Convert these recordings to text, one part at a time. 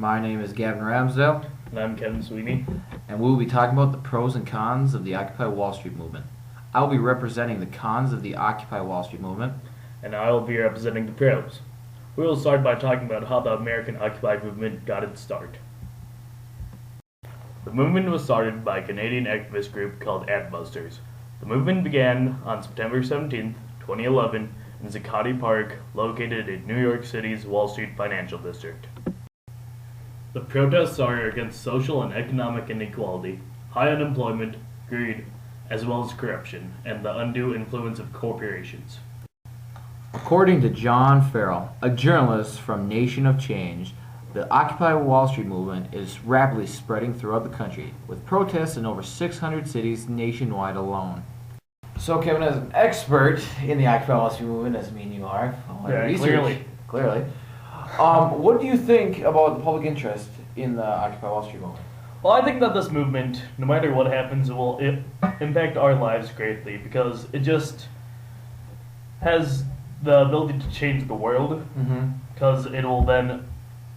My name is Gavin Ramsdale, And I'm Kevin Sweeney. and we will be talking about the pros and cons of the Occupy Wall Street movement. I will be representing the cons of the Occupy Wall Street movement. And I will be representing the pros. We will start by talking about how the American Occupy movement got its start. The movement was started by a Canadian activist group called Adbusters. The movement began on September 17, 2011 in Zuccotti Park, located in New York City's Wall Street financial district. The protests are against social and economic inequality, high unemployment, greed, as well as corruption, and the undue influence of corporations. According to John Farrell, a journalist from Nation of Change, the Occupy Wall Street movement is rapidly spreading throughout the country, with protests in over 600 cities nationwide alone. So, Kevin, as an expert in the Occupy Wall Street movement, as me and you are, clearly, what do you think about the public interest in the Occupy Wall Street movement? Well, I think that this movement, no matter what happens, will impact our lives greatly because it just has the ability to change the world. Because it will then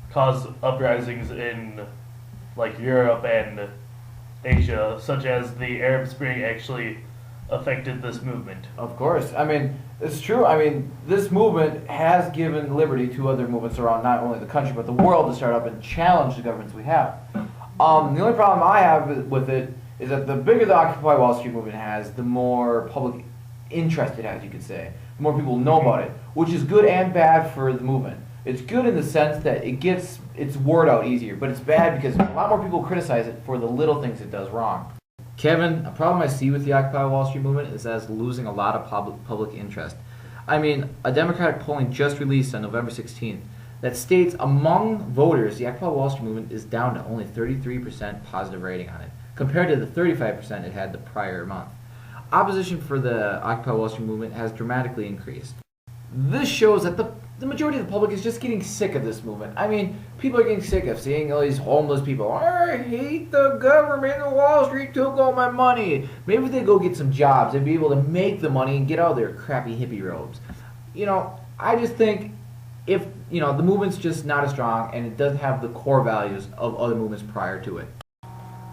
cause uprisings in like Europe and Asia, such as the Arab Spring actually affected this movement. Of course. I mean, it's true. I mean, this movement has given liberty to other movements around not only the country but the world to start up and challenge the governments we have. The only problem I have with it is that the bigger the Occupy Wall Street movement has, the more public interest it has, you could say. The more people know about it, which is good and bad for the movement. It's good in the sense that it gets its word out easier, but it's bad because a lot more people criticize it for the little things it does wrong. Kevin, a problem I see with the Occupy Wall Street movement is that it's losing a lot of public interest. I mean, a Democratic polling just released on November 16th that states among voters, the Occupy Wall Street movement is down to only 33% positive rating on it, compared to the 35% it had the prior month. Opposition for the Occupy Wall Street movement has dramatically increased. This shows that the majority of the public is just getting sick of this movement. I mean, people are getting sick of seeing all these homeless people. I hate the government, and Wall Street took all my money. Maybe if they go get some jobs, they'd be able to make the money and get out of their crappy hippie robes. You know, I just think if, the movement's just not as strong and it doesn't have the core values of other movements prior to it.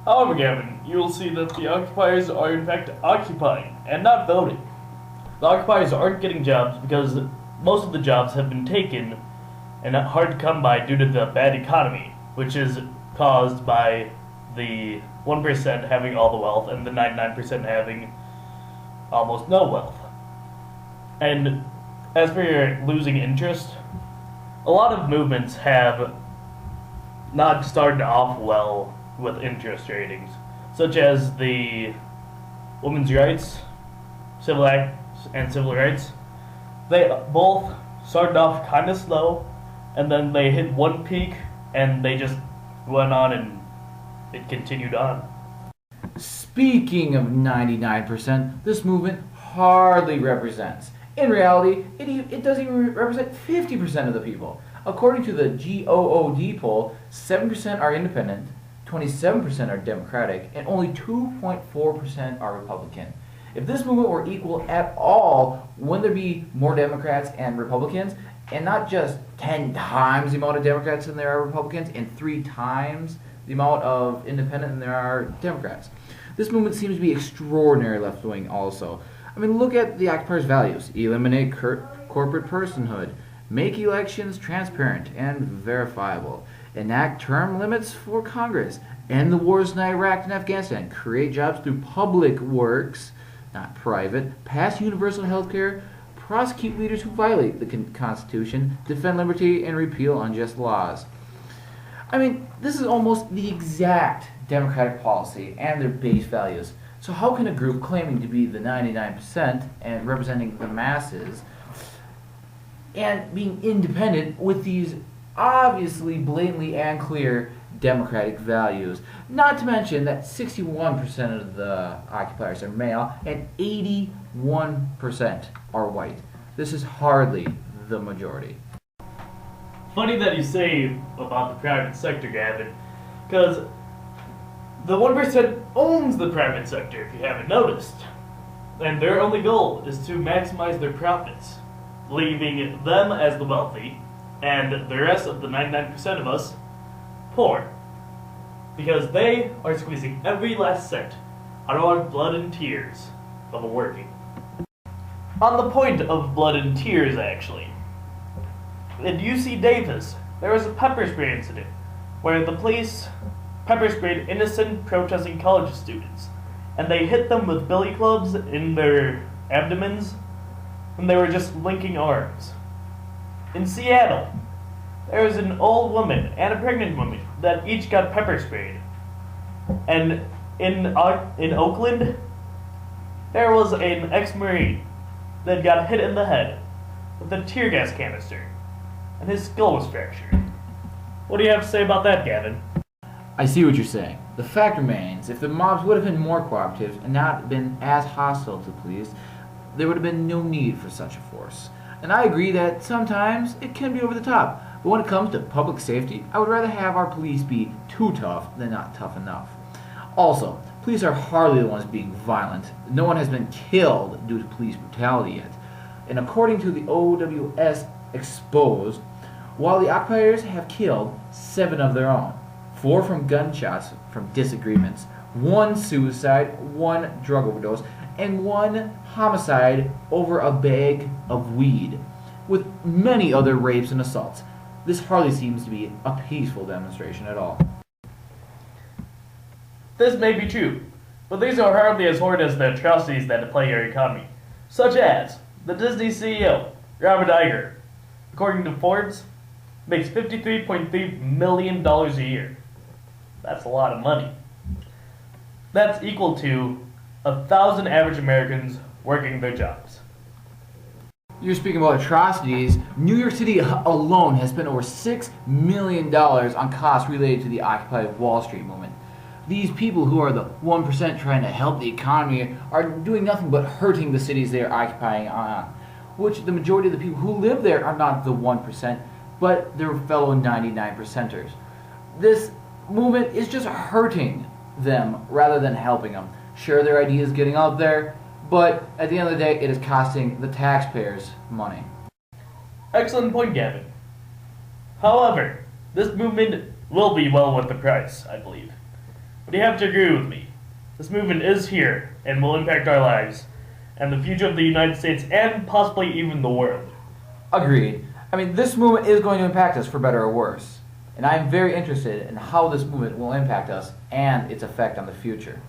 However, Gavin, you will see that the occupiers are in fact occupying and not voting. The occupiers aren't getting jobs because most of the jobs have been taken and hard to come by due to the bad economy, which is caused by the 1% having all the wealth and the 99% having almost no wealth. And as for your losing interest, a lot of movements have not started off well with interest ratings, such as the women's rights, civil acts, and civil rights. They both started off kind of slow, and then they hit one peak, and they just went on, and it continued on. Speaking of 99%, this movement hardly represents. In reality, it doesn't even represent 50% of the people. According to the GOOD poll, 7% are independent, 27% are Democratic, and only 2.4% are Republican. If this movement were equal at all, wouldn't there be more Democrats and Republicans? And not just 10 times the amount of Democrats than there are Republicans, and 3 times the amount of independent than there are Democrats. This movement seems to be extraordinarily left-wing also. I mean, look at the occupiers' values. Eliminate corporate personhood. Make elections transparent and verifiable. Enact term limits for Congress. End the wars in Iraq and Afghanistan. Create jobs through public works, not private. Pass universal health care. Prosecute leaders who violate the Constitution. Defend liberty and repeal unjust laws. I mean, this is almost the exact Democratic policy and their base values. So how can a group claiming to be the 99% and representing the masses and being independent with these obviously blatantly and clear democratic values? Not to mention that 61% of the occupiers are male and 81% are white. This is hardly the majority. Funny that you say about the private sector, Gavin, because the 1% owns the private sector, if you haven't noticed. And their only goal is to maximize their profits, leaving them as the wealthy, and the rest of the 99% of us poor, because they are squeezing every last cent out of our blood and tears of working. On the point of blood and tears, actually, in UC Davis, there was a pepper spray incident where the police pepper sprayed innocent protesting college students, and they hit them with billy clubs in their abdomens when they were just linking arms. In Seattle, there was an old woman and a pregnant woman that each got pepper sprayed. And in Oakland, there was an ex-Marine that got hit in the head with a tear gas canister, and his skull was fractured. What do you have to say about that, Gavin? I see what you're saying. The fact remains, if the mobs would have been more cooperative and not been as hostile to police, there would have been no need for such a force. And I agree that sometimes it can be over the top, but when it comes to public safety, I would rather have our police be too tough than not tough enough. Also, police are hardly the ones being violent. No one has been killed due to police brutality yet. And according to the OWS Exposed, while the occupiers have killed 7 of their own, 4 from gunshots from disagreements, 1 suicide, 1 drug overdose, and 1 homicide over a bag of weed, with many other rapes and assaults. This hardly seems to be a peaceful demonstration at all. This may be true, but these are hardly as horrid as the atrocities that plague our economy, such as the Disney CEO, Robert Iger, according to Forbes, makes $53.3 million a year. That's a lot of money. That's equal to 1,000 average Americans working their jobs. You're speaking about atrocities. New York City alone has spent over $6 million on costs related to the Occupy Wall Street movement. These people who are the 1% trying to help the economy are doing nothing but hurting the cities they are occupying on, which the majority of the people who live there are not the 1%, but their fellow 99%ers. This movement is just hurting them rather than helping them. Sure, their idea is getting out there, but at the end of the day, it is costing the taxpayers money. Excellent point, Gavin. However, this movement will be well worth the price, I believe. But you have to agree with me. This movement is here and will impact our lives and the future of the United States and possibly even the world. Agreed. I mean, this movement is going to impact us for better or worse. And I am very interested in how this movement will impact us and its effect on the future.